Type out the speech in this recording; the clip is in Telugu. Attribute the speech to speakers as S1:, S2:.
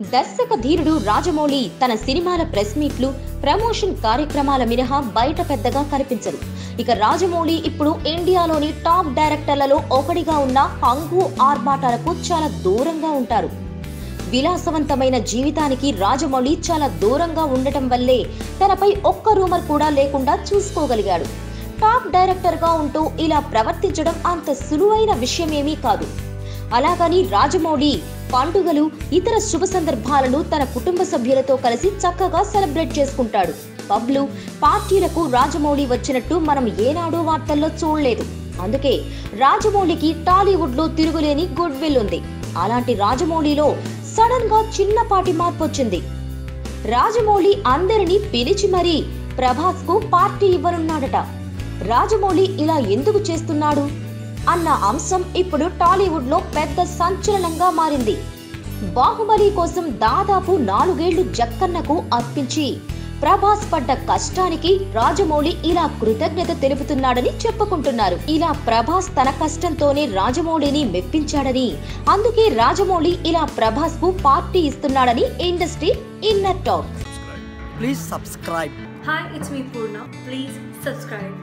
S1: దర్శక ధీరుడు రాజమౌళి తన సినిమాల ప్రెస్ మీట్లు, ప్రమోషన్ కార్యక్రమాల మినహా బయట పెద్దగా కనిపించరు. ఇక రాజమౌళి ఇప్పుడు ఇండియాలోని టాప్ డైరెక్టర్లలో ఒకటిగా ఉన్న హంగు ఆర్భాటాలకు చాలా దూరంగా ఉంటారు. విలాసవంతమైన జీవితానికి రాజమౌళి చాలా దూరంగా ఉండటం వల్లే తనపై ఒక్క రూమర్ కూడా లేకుండా చూసుకోగలిగాడు. టాప్ డైరెక్టర్గా ఉంటూ ఇలా ప్రవర్తించడం అంత సులువైన విషయమేమీ కాదు. అలాగని రాజమౌళి పండుగలు, ఇతర శుభ సందర్భాలను తన కుటుంబ సభ్యులతో కలిసి చక్కగా సెలబ్రేట్ చేసుకుంటాడు. పబ్లు, పార్టీలకు రాజమౌళి వచ్చినట్టు మనం ఏనాడూ వార్తల్లో చూడలేదు. అందుకే రాజమౌళికి టాలీవుడ్ లో తిరుగులేని గుడ్ విల్ ఉంది. అలాంటి రాజమౌళిలో సడన్ గా చిన్నపాటి మార్పు వచ్చింది. రాజమౌళి అందరినీ పిలిచి మరీ ప్రభాస్ కు పార్టీ ఇవ్వనున్నాడట. రాజమౌళి ఇలా ఎందుకు చేస్తున్నాడు అన్న అంశం ఇప్పుడు టాలీవుడ్ లో పెద్ద సంచలనంగా మారింది. బాహుబలి కోసం దాదాపు 4 ఏళ్లు జక్కన్నకు అర్పించి ప్రభాస్ పడ్డ కష్టానికి రాజమౌళి ఇలా కృతజ్ఞత తెలుపుతున్నాడని చెప్పుకుంటున్నారు. ఇలా ప్రభాస్ తన కష్టంతోనే రాజమౌళిని మెప్పించాడని, అందుకే రాజమౌళి ఇలా ప్రభాస్ కు పార్టీ ఇస్తున్నాడని industry inner talk.
S2: Please subscribe.
S3: Hi, it's me Purna. Please subscribe.